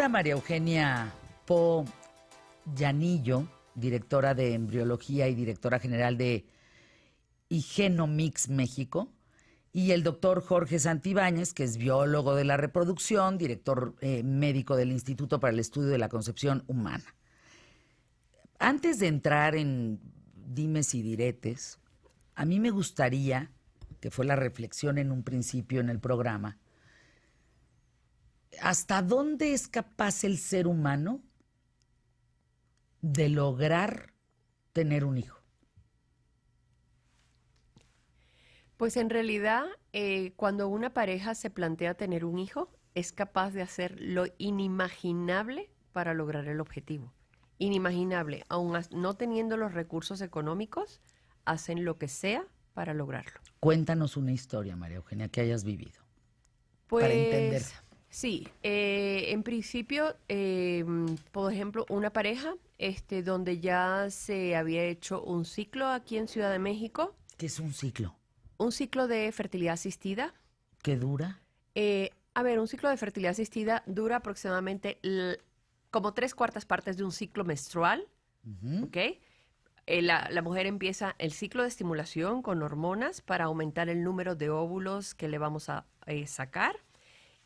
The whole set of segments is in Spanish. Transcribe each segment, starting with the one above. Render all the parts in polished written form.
doctora María Eugenia Po Llanillo, directora de embriología y directora general de Igenomix México, y el doctor Jorge Santibáñez, que es biólogo de la reproducción, director médico del Instituto para el Estudio de la Concepción Humana. Antes de entrar en dimes y diretes, a mí me gustaría, que fue la reflexión en un principio en el programa, ¿hasta dónde es capaz el ser humano de lograr tener un hijo? Pues en realidad, cuando una pareja se plantea tener un hijo, es capaz de hacer lo inimaginable para lograr el objetivo. Inimaginable, aun no teniendo los recursos económicos, hacen lo que sea para lograrlo. Cuéntanos una historia, María Eugenia, que hayas vivido. Pues, para entender. Sí, en principio, por ejemplo, una pareja donde ya se había hecho un ciclo aquí en Ciudad de México. ¿Qué es un ciclo? Un ciclo de fertilidad asistida. ¿Qué dura? Un ciclo de fertilidad asistida dura aproximadamente como 3/4 partes de un ciclo menstrual, ¿ok? La mujer empieza el ciclo de estimulación con hormonas para aumentar el número de óvulos que le vamos a sacar.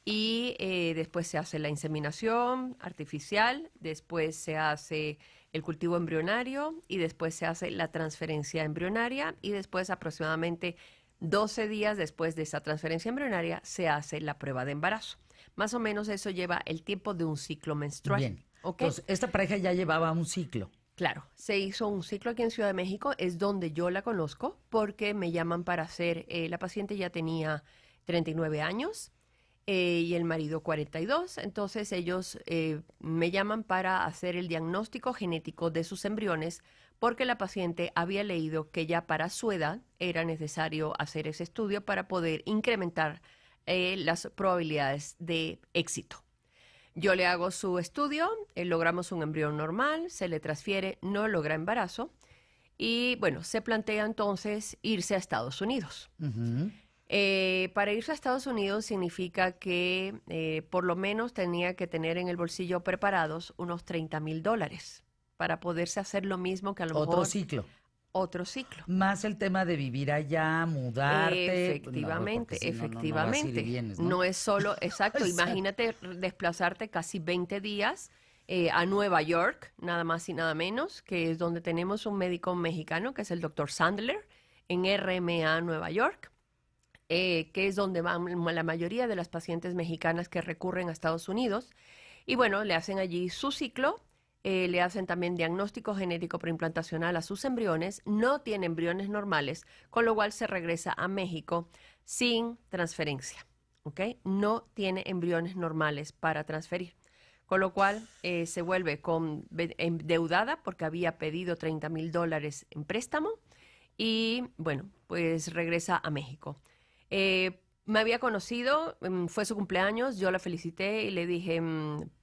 Y después se hace la inseminación artificial, después se hace el cultivo embrionario y después se hace la transferencia embrionaria y después aproximadamente 12 días después de esa transferencia embrionaria se hace la prueba de embarazo. Más o menos eso lleva el tiempo de un ciclo menstrual. Bien. ¿Okay? Entonces, esta pareja ya llevaba un ciclo. Claro, se hizo un ciclo aquí en Ciudad de México, es donde yo la conozco porque me llaman para hacer, la paciente ya tenía 39 años. Y el marido 42, entonces ellos me llaman para hacer el diagnóstico genético de sus embriones porque la paciente había leído que ya para su edad era necesario hacer ese estudio para poder incrementar las probabilidades de éxito. Yo le hago su estudio, logramos un embrión normal, se le transfiere, no logra embarazo y bueno, se plantea entonces irse a Estados Unidos. Para irse a Estados Unidos significa que por lo menos tenía que tener en el bolsillo preparados unos $30,000 para poderse hacer lo mismo que a lo mejor... Otro ciclo. Otro ciclo. Más el tema de vivir allá, mudarte. Efectivamente, No, efectivamente. vas y vienes, ¿no? No es solo, exacto, imagínate desplazarte casi 20 días a Nueva York, nada más y nada menos, que es donde tenemos un médico mexicano, que es el doctor Sandler, en RMA Nueva York. Que es donde van la mayoría de las pacientes mexicanas que recurren a Estados Unidos. Y bueno, le hacen allí su ciclo, le hacen también diagnóstico genético preimplantacional a sus embriones, no tiene embriones normales, con lo cual se regresa a México sin transferencia, ¿ok? No tiene embriones normales para transferir, con lo cual se vuelve endeudada porque había pedido $30,000 en préstamo y bueno, pues regresa a México. Me había conocido, fue su cumpleaños, yo la felicité y le dije,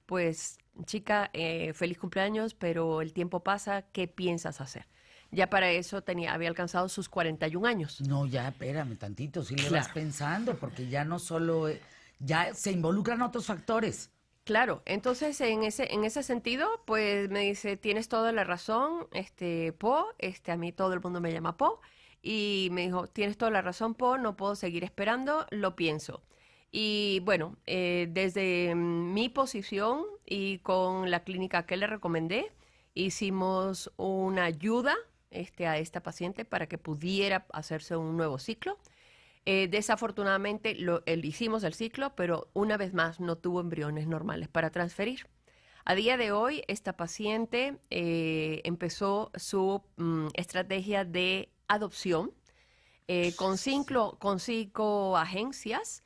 pues chica, feliz cumpleaños, pero el tiempo pasa, ¿qué piensas hacer? Ya para eso había alcanzado sus 41 años. No, ya, espérame tantito, sí le Claro. vas pensando, porque ya no solo, ya se involucran otros factores. Claro, entonces en ese sentido, pues me dice, tienes toda la razón, Po, a mí todo el mundo me llama Po. Y me dijo, tienes toda la razón, Po, no puedo seguir esperando, lo pienso. Y bueno, desde mi posición y con la clínica que le recomendé, hicimos una ayuda a esta paciente para que pudiera hacerse un nuevo ciclo. Desafortunadamente hicimos el ciclo, pero una vez más no tuvo embriones normales para transferir. A día de hoy, esta paciente empezó su estrategia de adopción con 5 agencias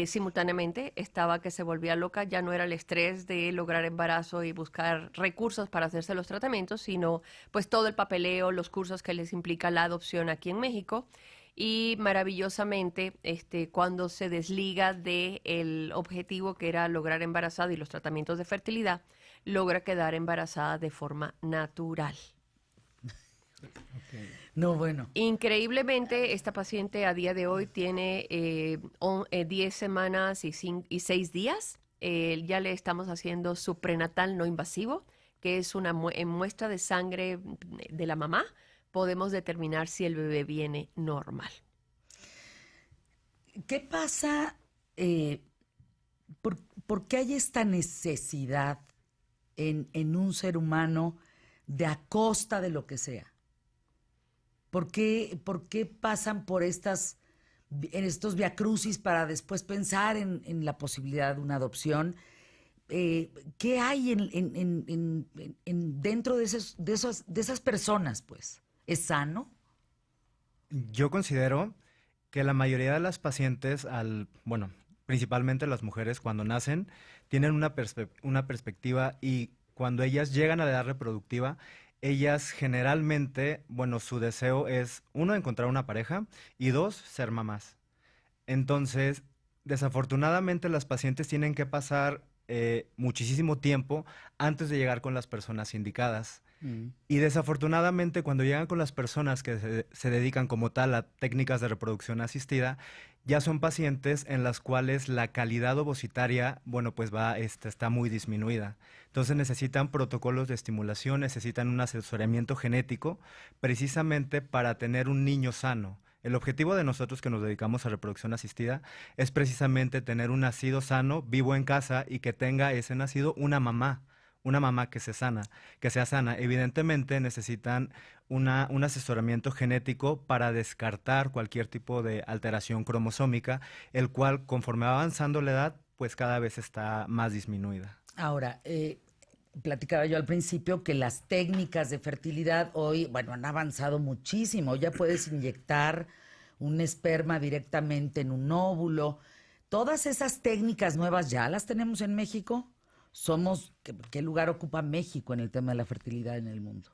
simultáneamente. Estaba que se volvía loca, ya no era el estrés de lograr embarazo y buscar recursos para hacerse los tratamientos, sino pues todo el papeleo, los cursos que les implica la adopción aquí en México. Y maravillosamente, cuando se desliga del objetivo que era lograr embarazada y los tratamientos de fertilidad, logra quedar embarazada de forma natural. Okay. No, bueno. Increíblemente, esta paciente a día de hoy tiene 10 semanas y 6 días. ya le estamos haciendo su prenatal no invasivo, que es una muestra de sangre de la mamá. Podemos determinar si el bebé viene normal. ¿Qué pasa? ¿Por qué hay esta necesidad en un ser humano de a costa de lo que sea? ¿Por qué pasan por estos viacrucis para después pensar en la posibilidad de una adopción? ¿Qué hay dentro de esas personas, pues? ¿Es sano? Yo considero que la mayoría de las pacientes, principalmente las mujeres, cuando nacen, tienen una perspectiva, y cuando ellas llegan a la edad reproductiva, ellas generalmente, su deseo es, uno, encontrar una pareja, y dos, ser mamás. Entonces, desafortunadamente, las pacientes tienen que pasar muchísimo tiempo antes de llegar con las personas indicadas. Y desafortunadamente, cuando llegan con las personas que se dedican como tal a técnicas de reproducción asistida, ya son pacientes en las cuales la calidad ovocitaria, está muy disminuida. Entonces necesitan protocolos de estimulación, necesitan un asesoramiento genético, precisamente para tener un niño sano. El objetivo de nosotros que nos dedicamos a reproducción asistida es precisamente tener un nacido sano, vivo en casa, y que tenga ese nacido una mamá que sea sana. Evidentemente necesitan un asesoramiento genético para descartar cualquier tipo de alteración cromosómica, el cual, conforme va avanzando la edad, pues cada vez está más disminuida. Ahora, platicaba yo al principio que las técnicas de fertilidad hoy, han avanzado muchísimo. Ya puedes inyectar un esperma directamente en un óvulo. Todas esas técnicas nuevas ya las tenemos en México. ¿Qué lugar ocupa México en el tema de la fertilidad en el mundo?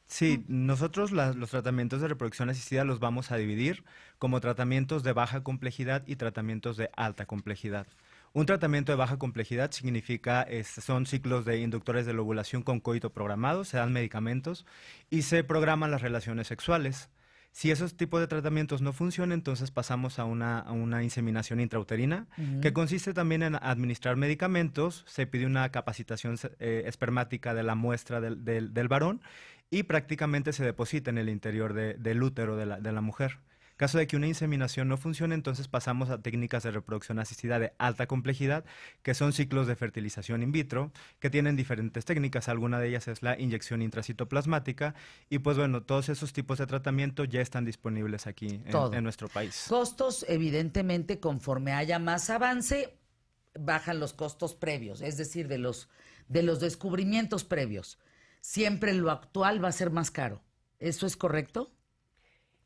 Sí, nosotros los tratamientos de reproducción asistida los vamos a dividir como tratamientos de baja complejidad y tratamientos de alta complejidad. Un tratamiento de baja complejidad significa, son ciclos de inductores de la ovulación con coito programado, se dan medicamentos y se programan las relaciones sexuales. Si esos tipos de tratamientos no funcionan, entonces pasamos a una inseminación intrauterina, que consiste también en administrar medicamentos. Se pide una capacitación espermática de la muestra del varón, y prácticamente se deposita en el interior del útero de la mujer. En caso de que una inseminación no funcione, entonces pasamos a técnicas de reproducción asistida de alta complejidad, que son ciclos de fertilización in vitro, que tienen diferentes técnicas. Alguna de ellas es la inyección intracitoplasmática, y todos esos tipos de tratamiento ya están disponibles aquí en nuestro país. Costos, evidentemente, conforme haya más avance, bajan los costos previos, es decir, de los descubrimientos previos. Siempre lo actual va a ser más caro. ¿Eso es correcto?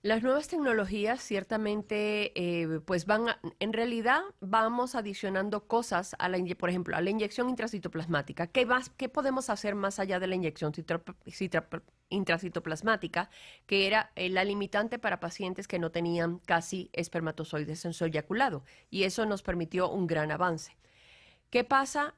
Las nuevas tecnologías ciertamente, en realidad vamos adicionando cosas por ejemplo, a la inyección intracitoplasmática. ¿Qué podemos hacer más allá de la inyección intracitoplasmática, que era la limitante para pacientes que no tenían casi espermatozoides en su eyaculado? Y eso nos permitió un gran avance. ¿Qué pasa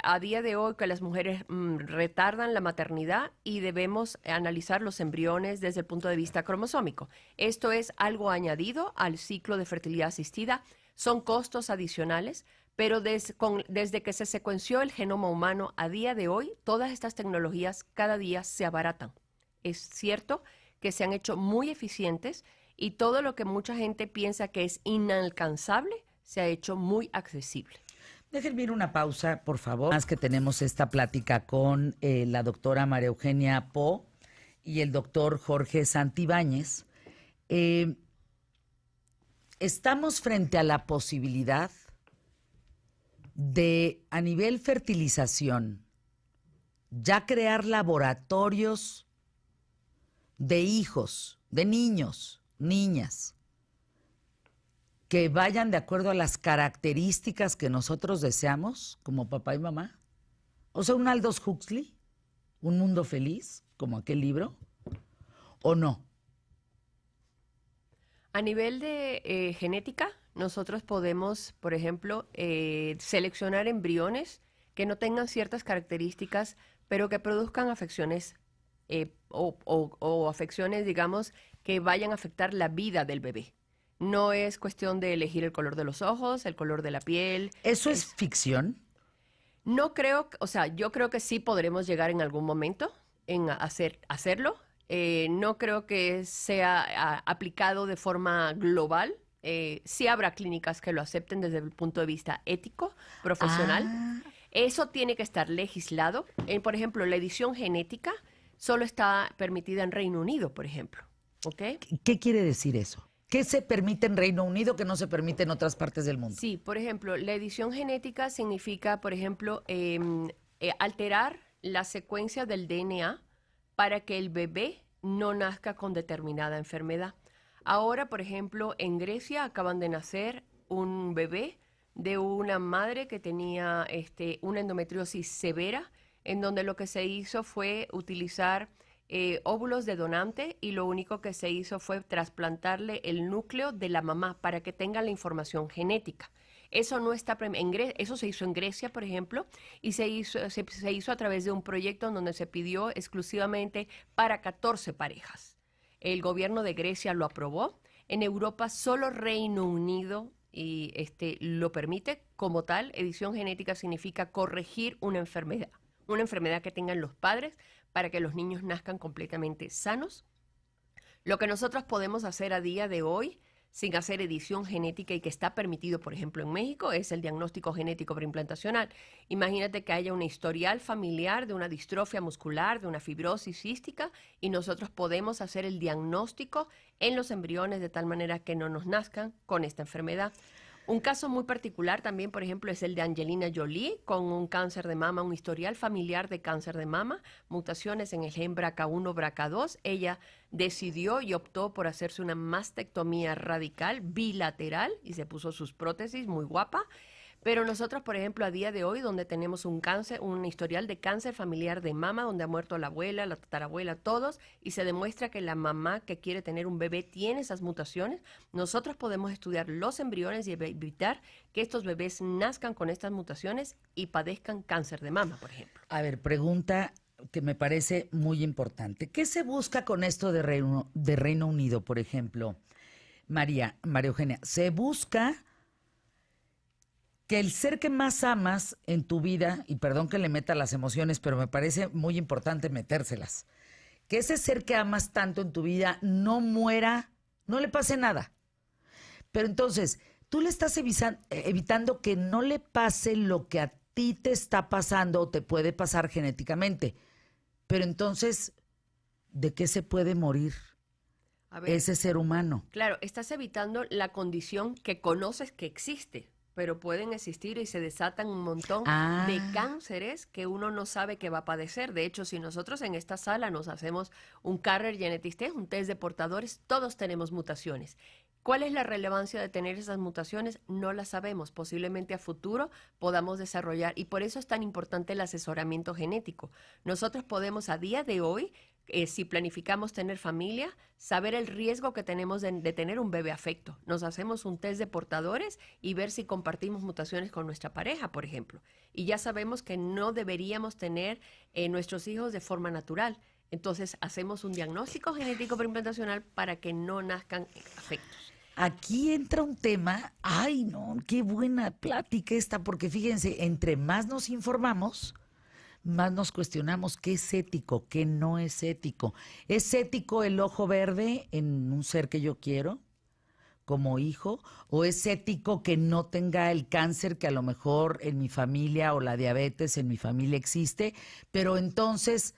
a día de hoy? Que las mujeres retardan la maternidad y debemos analizar los embriones desde el punto de vista cromosómico. Esto es algo añadido al ciclo de fertilidad asistida. Son costos adicionales, pero desde que se secuenció el genoma humano a día de hoy, todas estas tecnologías cada día se abaratan. Es cierto que se han hecho muy eficientes, y todo lo que mucha gente piensa que es inalcanzable se ha hecho muy accesible. Déjenme ir una pausa, por favor. Más que tenemos esta plática con la doctora María Eugenia Po y el doctor Jorge Santibáñez. Estamos frente a la posibilidad de, a nivel fertilización, ya crear laboratorios de hijos, de niños, niñas, que vayan de acuerdo a las características que nosotros deseamos como papá y mamá. O sea, un Aldous Huxley, un mundo feliz, como aquel libro, ¿o no? A nivel de genética, nosotros podemos, por ejemplo, seleccionar embriones que no tengan ciertas características, pero que produzcan afecciones o afecciones, digamos, que vayan a afectar la vida del bebé. No es cuestión de elegir el color de los ojos, el color de la piel. ¿Eso es ficción? No creo, o sea, yo creo que sí podremos llegar en algún momento en hacerlo. No creo que sea aplicado de forma global. Sí habrá clínicas que lo acepten desde el punto de vista ético, profesional. Ah, Eso tiene que estar legislado. Por ejemplo, la edición genética solo está permitida en Reino Unido, por ejemplo. ¿Ok? ¿qué quiere decir eso? ¿Qué se permite en Reino Unido que no se permite en otras partes del mundo? Sí, por ejemplo, la edición genética significa, por ejemplo, alterar la secuencia del DNA para que el bebé no nazca con determinada enfermedad. Ahora, por ejemplo, en Grecia acaban de nacer un bebé de una madre que tenía una endometriosis severa, en donde lo que se hizo fue utilizar óvulos de donante y lo único que se hizo fue trasplantarle el núcleo de la mamá para que tenga la información genética. Eso no está eso se hizo en Grecia, por ejemplo, y se hizo a través de un proyecto en donde se pidió exclusivamente para 14 parejas. El gobierno de Grecia lo aprobó. En Europa solo Reino Unido lo permite como tal. Edición genética significa corregir una enfermedad que tengan los padres para que los niños nazcan completamente sanos. Lo que nosotros podemos hacer a día de hoy, sin hacer edición genética y que está permitido, por ejemplo, en México, es el diagnóstico genético preimplantacional. Imagínate que haya un historial familiar de una distrofia muscular, de una fibrosis cística, y nosotros podemos hacer el diagnóstico en los embriones de tal manera que no nos nazcan con esta enfermedad. Un caso muy particular también, por ejemplo, es el de Angelina Jolie con un cáncer de mama, un historial familiar de cáncer de mama, mutaciones en el gen BRCA1, BRCA2. Ella decidió y optó por hacerse una mastectomía radical bilateral y se puso sus prótesis, muy guapa. Pero nosotros, por ejemplo, a día de hoy, donde tenemos un historial de cáncer familiar de mama, donde ha muerto la abuela, la tatarabuela, todos, y se demuestra que la mamá que quiere tener un bebé tiene esas mutaciones, nosotros podemos estudiar los embriones y evitar que estos bebés nazcan con estas mutaciones y padezcan cáncer de mama, por ejemplo. A ver, pregunta que me parece muy importante. ¿Qué se busca con esto de Reino Unido, por ejemplo? María Eugenia, se busca que el ser que más amas en tu vida, y perdón que le meta las emociones, pero me parece muy importante metérselas, que ese ser que amas tanto en tu vida no muera, no le pase nada. Pero entonces, tú le estás evitando que no le pase lo que a ti te está pasando o te puede pasar genéticamente. Pero entonces, ¿de qué se puede morir ese ser humano? Claro, estás evitando la condición que conoces que existe, pero pueden existir y se desatan un montón de cánceres que uno no sabe que va a padecer. De hecho, si nosotros en esta sala nos hacemos un carrier genetic test, un test de portadores, todos tenemos mutaciones. ¿Cuál es la relevancia de tener esas mutaciones? No la sabemos. Posiblemente a futuro podamos desarrollar, y por eso es tan importante el asesoramiento genético. Nosotros podemos a día de hoy, si planificamos tener familia, saber el riesgo que tenemos de tener un bebé afecto. Nos hacemos un test de portadores y ver si compartimos mutaciones con nuestra pareja, por ejemplo. Y ya sabemos que no deberíamos tener nuestros hijos de forma natural. Entonces hacemos un diagnóstico genético preimplantacional para que no nazcan afectos. Aquí entra un tema, ay no, qué buena plática esta, porque fíjense, entre más nos informamos, más nos cuestionamos qué es ético, qué no es ético. ¿Es ético el ojo verde en un ser que yo quiero como hijo? ¿O es ético que no tenga el cáncer que a lo mejor en mi familia o la diabetes en mi familia existe? Pero entonces,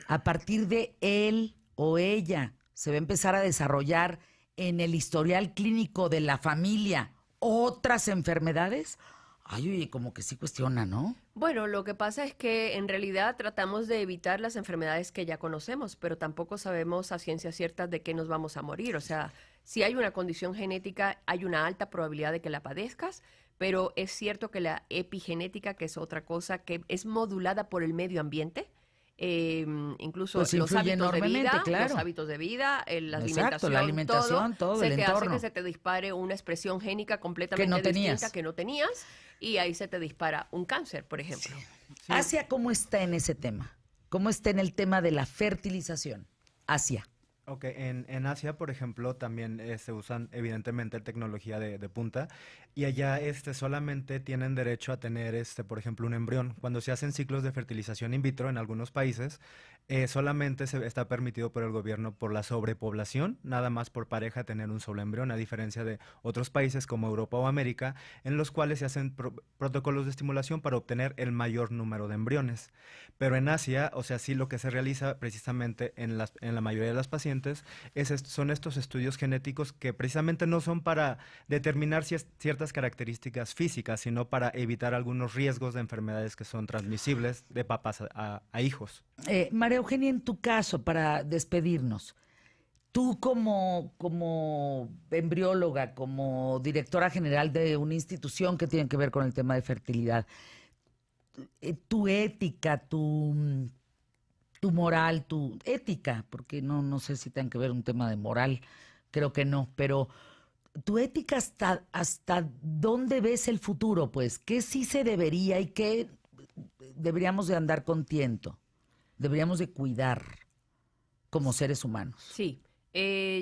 a partir de él o ella, se va a empezar a desarrollar en el historial clínico de la familia otras enfermedades. Ay, oye, como que sí cuestiona, ¿no? Bueno, lo que pasa es que en realidad tratamos de evitar las enfermedades que ya conocemos, pero tampoco sabemos a ciencia cierta de qué nos vamos a morir. O sea, si hay una condición genética, hay una alta probabilidad de que la padezcas, pero es cierto que la epigenética, que es otra cosa que es modulada por el medio ambiente, incluso pues los hábitos de vida, claro. los hábitos de vida, Exacto, la alimentación, todo el se te entorno. hace que se te dispare una expresión génica completamente Que no distinta tenías. que no tenías, y ahí se te dispara un cáncer, por ejemplo. Sí. Asia, ¿cómo está en ese tema? ¿Cómo está en el tema de la fertilización? Asia. Ok, en Asia, por ejemplo, también se usan evidentemente tecnología de punta y allá solamente tienen derecho a tener, por ejemplo, un embrión. Cuando se hacen ciclos de fertilización in vitro en algunos países, solamente se está permitido por el gobierno por la sobrepoblación, nada más por pareja tener un solo embrión, a diferencia de otros países como Europa o América, en los cuales se hacen protocolos de estimulación para obtener el mayor número de embriones. Pero en Asia, o sea, sí lo que se realiza precisamente en la mayoría de las pacientes son estos estudios genéticos que precisamente no son para determinar ciertas características físicas, sino para evitar algunos riesgos de enfermedades que son transmisibles de papás a hijos. María Eugenia, en tu caso, para despedirnos, tú como embrióloga, como directora general de una institución que tiene que ver con el tema de fertilidad, tu ética, tu moral, tu ética, porque no sé si tenga que ver un tema de moral, creo que no, pero tu ética hasta dónde ves el futuro, pues, qué sí se debería y qué deberíamos de andar con tiento, deberíamos de cuidar como seres humanos. Sí.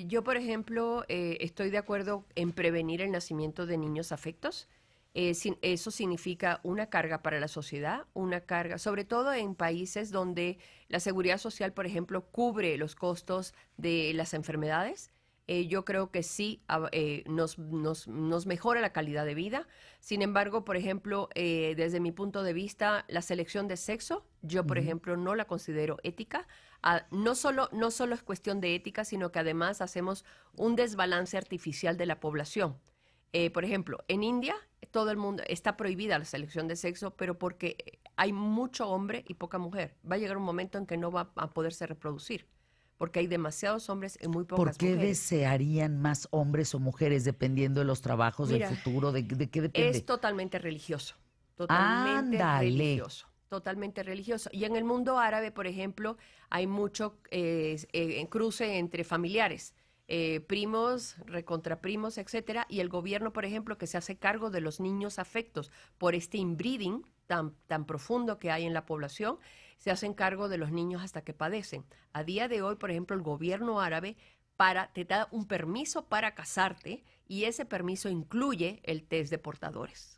Yo, por ejemplo, estoy de acuerdo en prevenir el nacimiento de niños afectos. Eso significa una carga para la sociedad, una carga, sobre todo en países donde la seguridad social, por ejemplo, cubre los costos de las enfermedades. Yo creo que sí nos mejora la calidad de vida. Sin embargo, por ejemplo, desde mi punto de vista, la selección de sexo, yo, por ejemplo, no la considero ética. No solo es cuestión de ética, sino que además hacemos un desbalance artificial de la población. Por ejemplo, en India todo el mundo está prohibida la selección de sexo, pero porque hay mucho hombre y poca mujer. Va a llegar un momento en que no va a poderse reproducir, porque hay demasiados hombres y muy pocas ¿Por qué mujeres. desearían más hombres o mujeres dependiendo de los trabajos del futuro? ¿De qué depende? Es totalmente religioso. Totalmente Ándale. religioso. Totalmente religioso. Y en el mundo árabe, por ejemplo, hay mucho cruce entre familiares. Primos, recontraprimos, etcétera, y el gobierno, por ejemplo, que se hace cargo de los niños afectos por este inbreeding tan profundo que hay en la población, se hacen cargo de los niños hasta que padecen. A día de hoy, por ejemplo, el gobierno árabe te da un permiso para casarte y ese permiso incluye el test de portadores.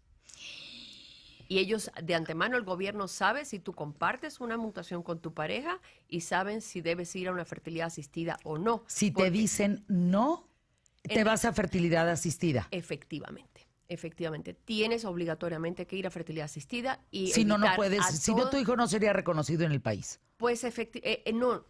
Y ellos, de antemano, el gobierno sabe si tú compartes una mutación con tu pareja y saben si debes ir a una fertilidad asistida o no. Si te dicen no, te vas a fertilidad asistida. Efectivamente. Tienes obligatoriamente que ir a fertilidad asistida y si no puedes, si no, tu hijo no sería reconocido en el país. Pues no,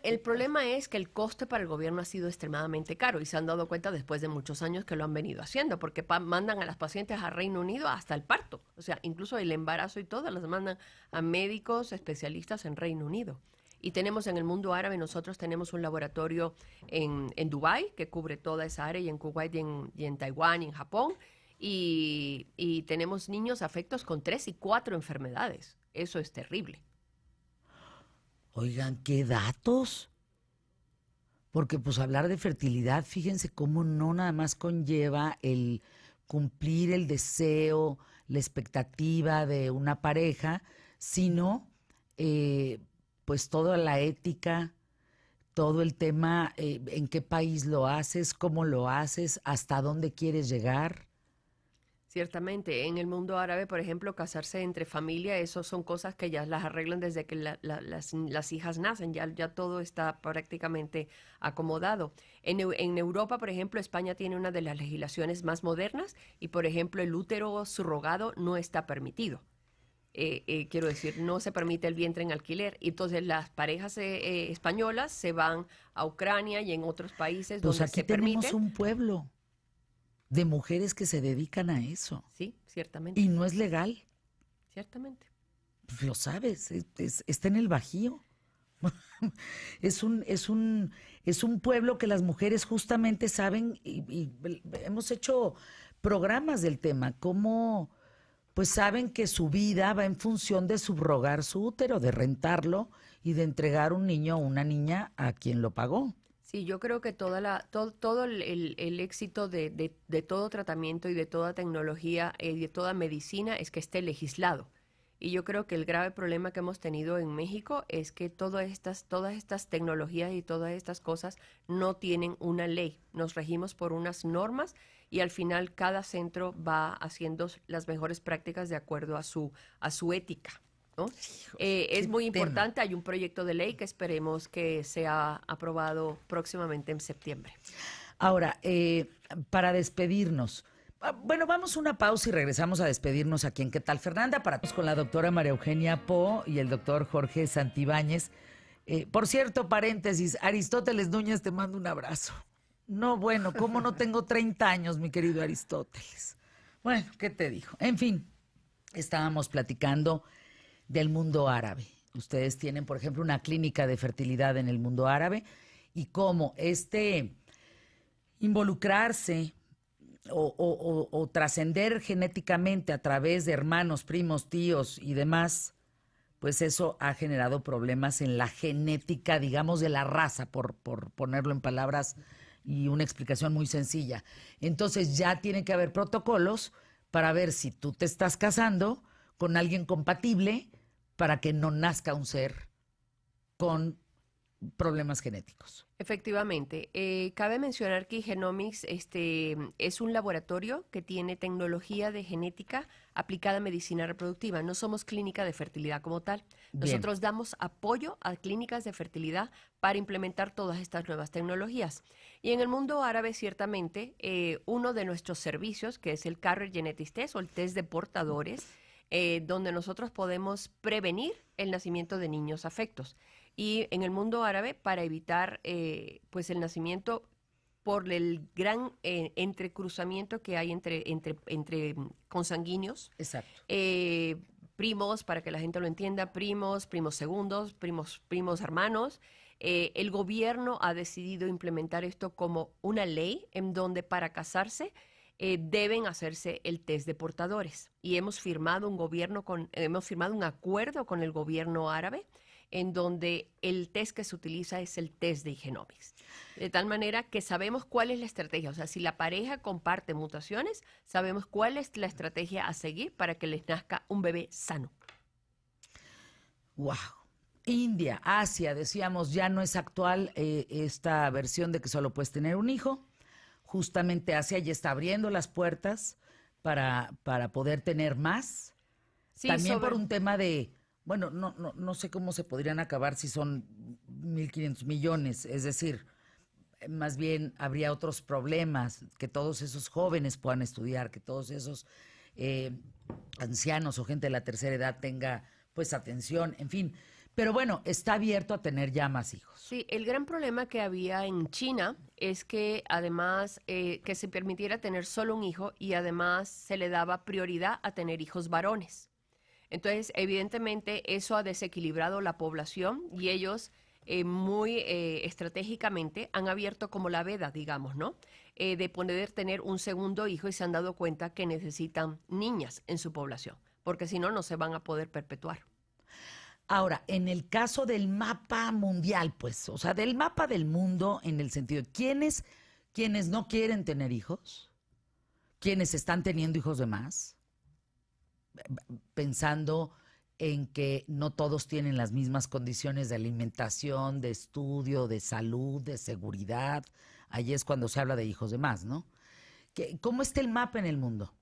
el problema es que el coste para el gobierno ha sido extremadamente caro y se han dado cuenta después de muchos años que lo han venido haciendo, porque mandan a las pacientes a Reino Unido hasta el parto, o sea, incluso el embarazo y todo, las mandan a médicos especialistas en Reino Unido. Y tenemos en el mundo árabe, nosotros tenemos un laboratorio en Dubái que cubre toda esa área, y en Kuwait y en Taiwán y en Japón, y tenemos niños afectos con 3 y 4 enfermedades. Eso es terrible. Oigan, ¿qué datos? Porque pues hablar de fertilidad, fíjense cómo no nada más conlleva el cumplir el deseo, la expectativa de una pareja, sino pues toda la ética, todo el tema, en qué país lo haces, cómo lo haces, hasta dónde quieres llegar. Ciertamente, en el mundo árabe, por ejemplo, casarse entre familia, eso son cosas que ya las arreglan desde que las hijas nacen, ya todo está prácticamente acomodado. En Europa, por ejemplo, España tiene una de las legislaciones más modernas y, por ejemplo, el útero subrogado no está permitido. Quiero decir, no se permite el vientre en alquiler. Entonces, las parejas españolas se van a Ucrania y en otros países pues donde aquí se permite. Tenemos un pueblo de mujeres que se dedican a eso. Sí, ciertamente. Y no es legal. Ciertamente. Pues lo sabes, está en el Bajío. Es un pueblo que las mujeres justamente saben y hemos hecho programas del tema, cómo pues saben que su vida va en función de subrogar su útero, de rentarlo y de entregar un niño o una niña a quien lo pagó. Sí, yo creo que todo el éxito de todo tratamiento y de toda tecnología y de toda medicina es que esté legislado. Y yo creo que el grave problema que hemos tenido en México es que todas estas tecnologías y todas estas cosas no tienen una ley. Nos regimos por unas normas y al final cada centro va haciendo las mejores prácticas de acuerdo a su ética, ¿no? Es muy importante, hay un proyecto de ley que esperemos que sea aprobado próximamente en septiembre. Ahora, para despedirnos, bueno, vamos a una pausa y regresamos a despedirnos aquí en ¿Qué tal, Fernanda? Con la doctora María Eugenia Po y el doctor Jorge Santibáñez. Por cierto, paréntesis, Aristóteles Núñez, te mando un abrazo. No, bueno, ¿cómo no tengo 30 años, mi querido Aristóteles? Bueno, ¿qué te dijo? En fin, estábamos platicando del mundo árabe. Ustedes tienen, por ejemplo, una clínica de fertilidad en el mundo árabe y cómo involucrarse o trascender genéticamente a través de hermanos, primos, tíos y demás, pues eso ha generado problemas en la genética, digamos, de la raza, por ponerlo en palabras y una explicación muy sencilla. Entonces ya tiene que haber protocolos para ver si tú te estás casando con alguien compatible para que no nazca un ser con problemas genéticos. Efectivamente. Cabe mencionar que Genomics es un laboratorio que tiene tecnología de genética aplicada a medicina reproductiva. No somos clínica de fertilidad como tal. Nosotros damos apoyo a clínicas de fertilidad para implementar todas estas nuevas tecnologías. Y en el mundo árabe, ciertamente, uno de nuestros servicios, que es el Carrier Genetics Test o el test de portadores, donde nosotros podemos prevenir el nacimiento de niños afectos. Y en el mundo árabe, para evitar pues el nacimiento por el gran entrecruzamiento que hay entre consanguíneos. Exacto. Primos, para que la gente lo entienda, primos segundos, primos hermanos. El gobierno ha decidido implementar esto como una ley en donde para casarse deben hacerse el test de portadores. Y hemos firmado un acuerdo con el gobierno árabe en donde el test que se utiliza es el test de Genomics. De tal manera que sabemos cuál es la estrategia. O sea, si la pareja comparte mutaciones, sabemos cuál es la estrategia a seguir para que les nazca un bebé sano. ¡Wow! India, Asia, decíamos, ya no es actual esta versión de que solo puedes tener un hijo. Justamente Asia ya está abriendo las puertas para poder tener más. Sí, también por un tema de... Bueno, no sé cómo se podrían acabar si son 1.500 millones. Es decir, más bien habría otros problemas, que todos esos jóvenes puedan estudiar, que todos esos ancianos o gente de la tercera edad tenga pues atención, en fin. Pero bueno, está abierto a tener ya más hijos. Sí, el gran problema que había en China es que además que se permitiera tener solo un hijo y además se le daba prioridad a tener hijos varones. Entonces, evidentemente, eso ha desequilibrado la población y ellos muy estratégicamente han abierto como la veda, digamos, ¿no? De poder tener un segundo hijo y se han dado cuenta que necesitan niñas en su población, porque si no, no se van a poder perpetuar. Ahora, en el caso del mapa mundial, pues, o sea, del mapa del mundo, en el sentido de ¿quiénes no quieren tener hijos? ¿Quiénes están teniendo hijos de más? Pensando en que no todos tienen las mismas condiciones de alimentación, de estudio, de salud, de seguridad. Allí es cuando se habla de hijos de más, ¿no? ¿Cómo está el mapa en el mundo?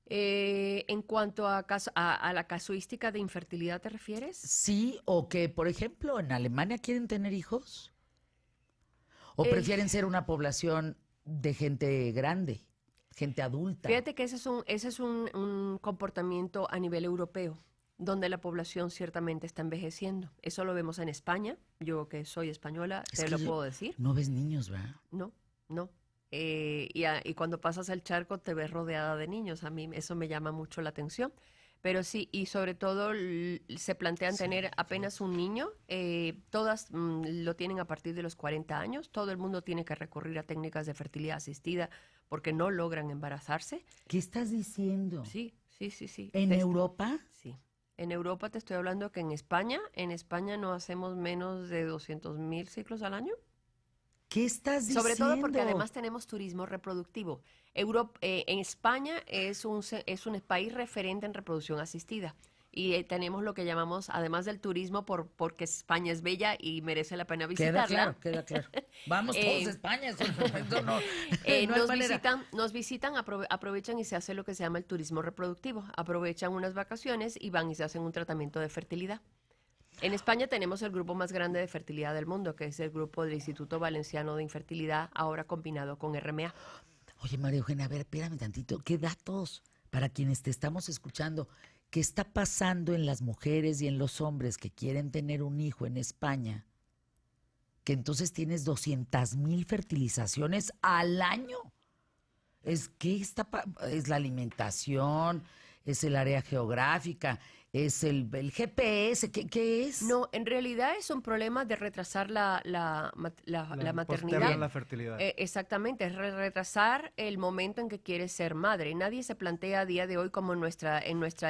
En cuanto a la casuística de infertilidad, ¿te refieres? Sí, o que, por ejemplo, en Alemania quieren tener hijos. ¿O prefieren ser una población de gente grande? Gente adulta. Fíjate que ese es un comportamiento a nivel europeo, donde la población ciertamente está envejeciendo. Eso lo vemos en España. Yo que soy española, te lo puedo decir. No ves niños, ¿verdad? No. Y cuando pasas el charco te ves rodeada de niños. A mí eso me llama mucho la atención. Pero sí, y sobre todo se plantean tener apenas un niño. Todas lo tienen a partir de los 40 años. Todo el mundo tiene que recurrir a técnicas de fertilidad asistida porque no logran embarazarse. ¿Qué estás diciendo? Sí. ¿En Europa? Sí. En Europa te estoy hablando que en España no hacemos menos de 200,000 ciclos al año. ¿Qué estás diciendo? Sobre todo porque además tenemos turismo reproductivo. En España es un país referente en reproducción asistida. Y tenemos lo que llamamos, además del turismo, porque España es bella y merece la pena visitarla. Queda claro. Vamos todos a España, eso no, no hay manera. Nos visitan, aprovechan y se hace lo que se llama el turismo reproductivo. Aprovechan unas vacaciones y van y se hacen un tratamiento de fertilidad. En España tenemos el grupo más grande de fertilidad del mundo, que es el grupo del Instituto Valenciano de Infertilidad, ahora combinado con RMA. Oye, María Eugenia, a ver, espérame tantito. ¿Qué datos para quienes te estamos escuchando? ¿Qué está pasando en las mujeres y en los hombres que quieren tener un hijo en España? Que entonces tienes 200,000 fertilizaciones al año. ¿Es la alimentación? ¿Es el área geográfica? ¿Es el GPS? ¿Qué es? No, en realidad es un problema de retrasar la maternidad. Postergar la fertilidad. Exactamente, es retrasar el momento en que quieres ser madre. Nadie se plantea a día de hoy, como en nuestra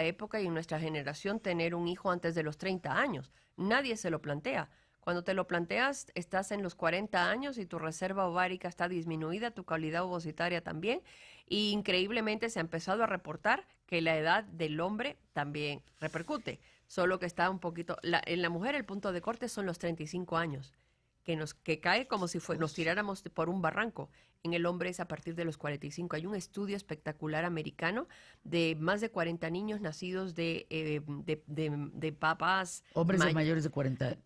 época y en nuestra generación, tener un hijo antes de los 30 años. Nadie se lo plantea. Cuando te lo planteas, estás en los 40 años y tu reserva ovárica está disminuida, tu calidad ovocitaria también. Y increíblemente se ha empezado a reportar que la edad del hombre también repercute. Solo que está un poquito... en la mujer el punto de corte son los 35 años, que cae como si nos tiráramos por un barranco. En el hombre es a partir de los 45. Hay un estudio espectacular americano de más de 40 niños nacidos de papás... Hombres mayores de 40.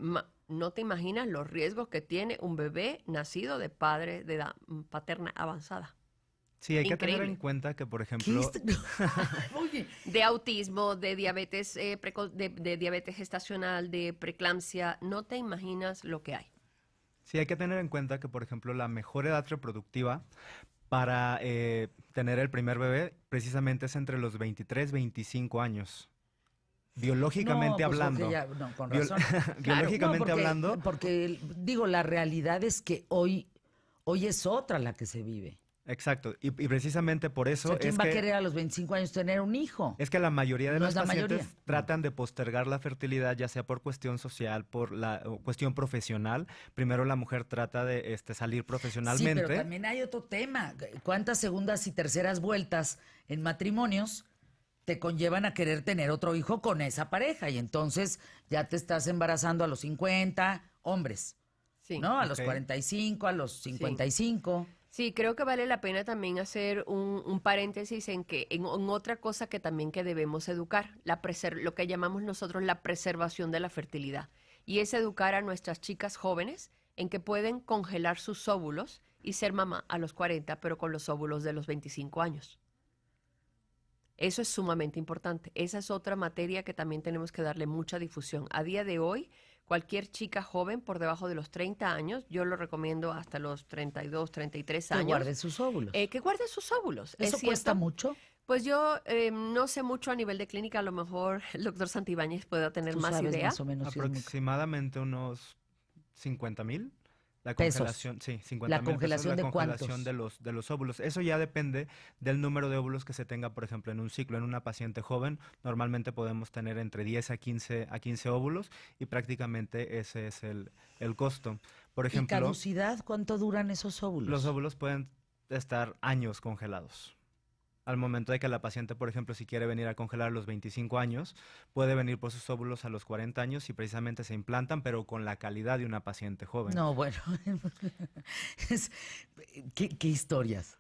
No te imaginas los riesgos que tiene un bebé nacido de padre de edad paterna avanzada. Sí, hay que tener en cuenta que, por ejemplo... Oye. De autismo, de diabetes, de diabetes gestacional, de preeclampsia, no te imaginas lo que hay. Sí, hay que tener en cuenta que, por ejemplo, la mejor edad reproductiva para tener el primer bebé precisamente es entre los 23 y 25 años. Biológicamente hablando. Con razón. Biológicamente hablando. Porque, digo, la realidad es que hoy es otra la que se vive. Exacto, y precisamente por eso... O sea, ¿quién va a querer a los 25 años tener un hijo? Es que la mayoría de los pacientes tratan de postergar la fertilidad, ya sea por cuestión social, por la cuestión profesional. Primero la mujer trata de salir profesionalmente. Sí, pero también hay otro tema. ¿Cuántas segundas y terceras vueltas en matrimonios te conllevan a querer tener otro hijo con esa pareja? Y entonces ya te estás embarazando a los 50, hombres, sí, ¿no? A los 45, a los 55... Sí. Sí, creo que vale la pena también hacer un paréntesis en otra cosa que también que debemos educar, lo que llamamos nosotros la preservación de la fertilidad. Y es educar a nuestras chicas jóvenes en que pueden congelar sus óvulos y ser mamá a los 40, pero con los óvulos de los 25 años. Eso es sumamente importante. Esa es otra materia que también tenemos que darle mucha difusión. A día de hoy, cualquier chica joven por debajo de los 30 años, yo lo recomiendo hasta los 32, 33 años. Que guarde sus óvulos. Que guarde sus óvulos. ¿Eso cuesta mucho? Pues yo no sé mucho a nivel de clínica, a lo mejor el doctor Santibáñez pueda tener más idea. Más o menos, aproximadamente unos 50,000. La pesos. Congelación, sí, 50,000 ¿La congelación pesos, de cuántos? de los óvulos. Eso ya depende del número de óvulos que se tenga, por ejemplo, en un ciclo. En una paciente joven, normalmente podemos tener entre 10 a 15 óvulos y prácticamente ese es el costo. Por ejemplo, ¿y caducidad? ¿Cuánto duran esos óvulos? Los óvulos pueden estar años congelados. Al momento de que la paciente, por ejemplo, si quiere venir a congelar a los 25 años, puede venir por sus óvulos a los 40 años y precisamente se implantan, pero con la calidad de una paciente joven. No, bueno, ¿Qué historias?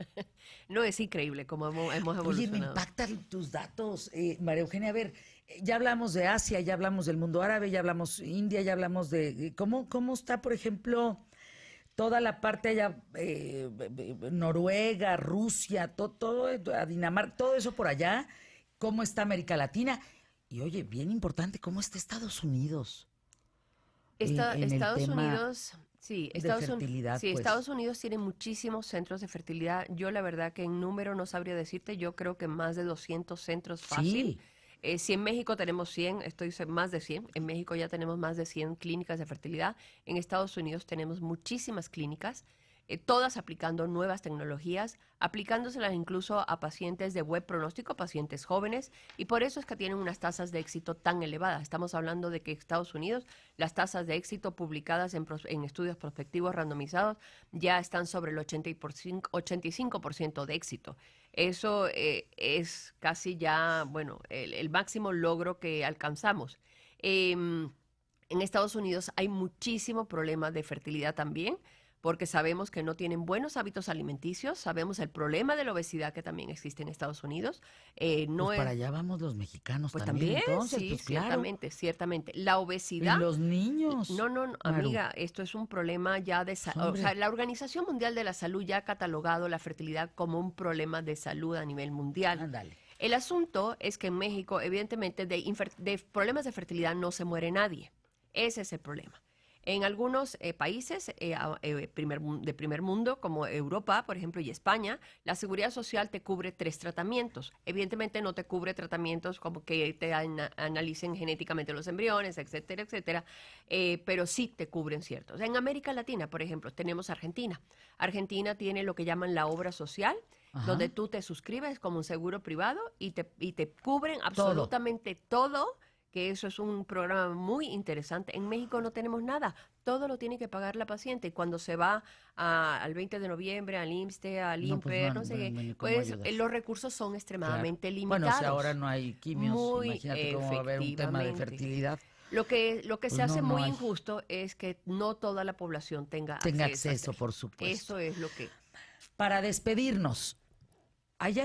No, es increíble cómo hemos evolucionado. Oye, me impactan tus datos, María Eugenia. A ver, ya hablamos de Asia, ya hablamos del mundo árabe, ya hablamos India, ya hablamos de... ¿Cómo está, por ejemplo... toda la parte allá, Noruega, Rusia, todo, Dinamarca, todo eso por allá, cómo está América Latina. Y oye, bien importante, cómo está Estados Unidos. Estados Unidos, sí, fertilidad, pues. Estados Unidos tiene muchísimos centros de fertilidad. Yo la verdad que en número no sabría decirte, yo creo que más de 200 centros fácil. Sí. Si en México tenemos 100, más de 100. En México ya tenemos más de 100 clínicas de fertilidad. En Estados Unidos tenemos muchísimas clínicas. todas aplicando nuevas tecnologías, aplicándoselas incluso a pacientes de buen pronóstico, pacientes jóvenes, y por eso es que tienen unas tasas de éxito tan elevadas. Estamos hablando de que en Estados Unidos las tasas de éxito publicadas en estudios prospectivos randomizados ya están sobre el 85% de éxito. Eso es casi ya, bueno, el máximo logro que alcanzamos. En Estados Unidos hay muchísimos problemas de fertilidad también, porque sabemos que no tienen buenos hábitos alimenticios, sabemos el problema de la obesidad que también existe en Estados Unidos. Pues para allá vamos los mexicanos pues también, entonces, sí, pues claro. ciertamente, ciertamente. La obesidad... Y los niños. No, Claro. amiga, esto es un problema ya de salud. O Hombre. sea, la Organización Mundial de la Salud ya ha catalogado la fertilidad como un problema de salud a nivel mundial. Ándale. El asunto es que en México, evidentemente, de problemas de fertilidad no se muere nadie. Ese es el problema. En algunos países de primer mundo, como Europa, por ejemplo, y España, la seguridad social te cubre 3 tratamientos. Evidentemente no te cubre tratamientos como que te analicen genéticamente los embriones, etcétera, etcétera, pero sí te cubren ciertos. En América Latina, por ejemplo, tenemos Argentina. Argentina tiene lo que llaman la obra social, Ajá. donde tú te suscribes como un seguro privado y te cubren absolutamente todo, que eso es un programa muy interesante. En México no tenemos nada, todo lo tiene que pagar la paciente. Y cuando se va al 20 de noviembre, al IMSSSTE, al INPE, no sé qué, pues los recursos son extremadamente limitados. Bueno, si ahora no hay quimios, Muy imagínate cómo va a haber un tema de fertilidad. Lo que Pues se hace no muy hay. injusto es que no toda la población tenga acceso, a por supuesto. Eso es lo que... Para despedirnos, ¿hay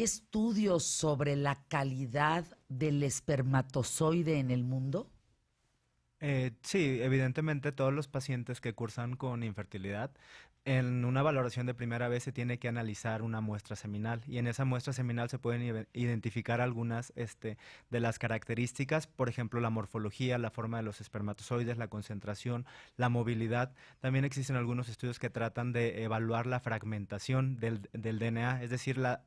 estudios sobre la calidad del espermatozoide en el mundo? Sí, evidentemente todos los pacientes que cursan con infertilidad, en una valoración de primera vez se tiene que analizar una muestra seminal y en esa muestra seminal se pueden identificar algunas de las características, por ejemplo, la morfología, la forma de los espermatozoides, la concentración, la movilidad. También existen algunos estudios que tratan de evaluar la fragmentación del DNA, es decir, la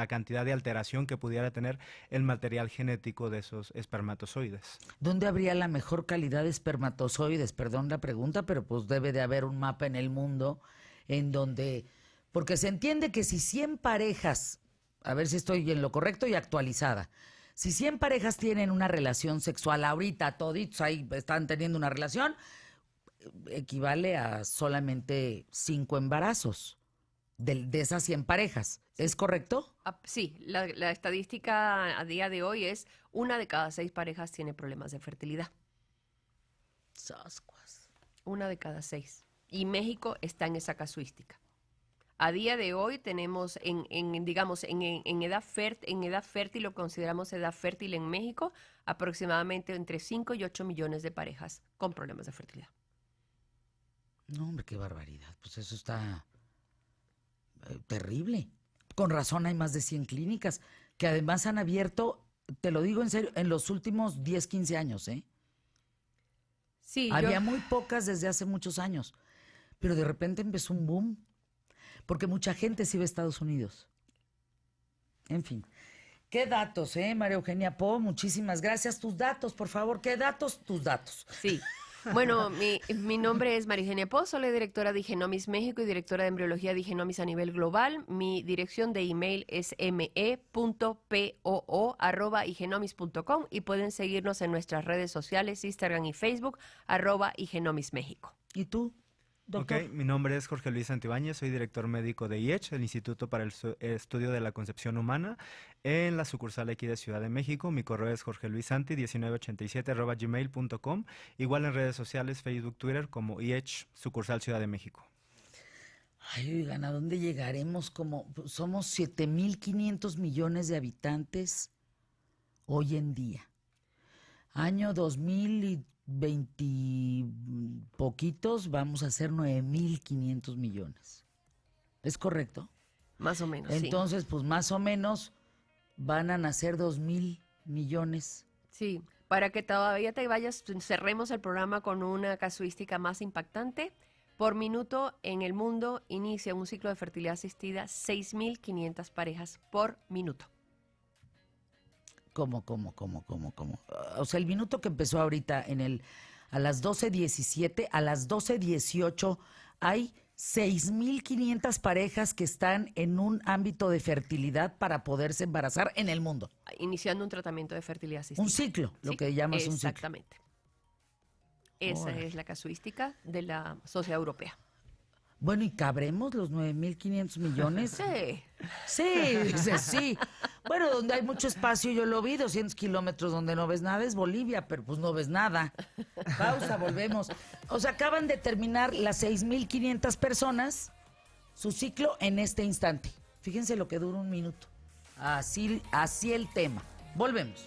cantidad de alteración que pudiera tener el material genético de esos espermatozoides. ¿Dónde habría la mejor calidad de espermatozoides? Perdón la pregunta, pero pues debe de haber un mapa en el mundo en donde, porque se entiende que si 100 parejas, a ver si estoy en lo correcto y actualizada, si 100 parejas tienen una relación sexual ahorita, toditos ahí están teniendo una relación, equivale a solamente 5 embarazos de esas 100 parejas. ¿Es correcto? Sí, la estadística a día de hoy es 1 de cada 6 parejas tiene problemas de fertilidad. Sascuas. 1 de cada 6. Y México está en esa casuística. A día de hoy tenemos digamos, en edad fértil, lo consideramos edad fértil en México, aproximadamente entre 5 y 8 millones de parejas con problemas de fertilidad. No, hombre, qué barbaridad. Pues eso está terrible. Con razón hay más de 100 clínicas que además han abierto, te lo digo en serio, en los últimos 10, 15 años, ¿eh? Sí, Había muy pocas desde hace muchos años, pero de repente empezó un boom, porque mucha gente se iba a Estados Unidos. En fin. ¿Qué datos, María Eugenia Po? Muchísimas gracias. Tus datos, por favor. ¿Qué datos? Tus datos. Sí. Bueno, mi nombre es María Eugenia Po, soy directora de Genomis México y directora de embriología de Genomis a nivel global. Mi dirección de email es me.poo@igenomis.com y pueden seguirnos en nuestras redes sociales, Instagram y Facebook, @igenomismexico. ¿Y tú, doctor? Ok, mi nombre es Jorge Luis Santibáñez, soy director médico de IECH, el Instituto para el Estudio de la Concepción Humana, en la sucursal aquí de Ciudad de México. Mi correo es jorgeluisanti1987@gmail.com, igual en redes sociales, Facebook, Twitter, como IECH, sucursal Ciudad de México. Ay, oigan, ¿a dónde llegaremos? Somos 7,500 millones de habitantes hoy en día. Año 2020 poquitos, vamos a ser 9,500 millones. ¿Es correcto? Más o menos, Entonces, pues más o menos van a nacer 2,000 millones. Sí, para que todavía te vayas, cerremos el programa con una casuística más impactante. Por minuto en el mundo inicia un ciclo de fertilidad asistida 6,500 parejas por minuto. ¿Cómo? O sea, el minuto que empezó ahorita a las 12:17, a las 12:18 hay 6,500 parejas que están en un ámbito de fertilidad para poderse embarazar en el mundo. Iniciando un tratamiento de fertilidad asistida. Un ciclo, lo Sí, que llamas un ciclo. exactamente. Esa Órale. es la casuística de la sociedad europea. Bueno, ¿y cabremos los 9,500 millones? Sí. Sí, dice sí. Bueno, donde hay mucho espacio, yo lo vi, 200 kilómetros donde no ves nada es Bolivia, pero pues no ves nada. Pausa, volvemos. O sea, acaban de terminar las 6,500 personas su ciclo en este instante. Fíjense lo que dura un minuto. Así el tema. Volvemos.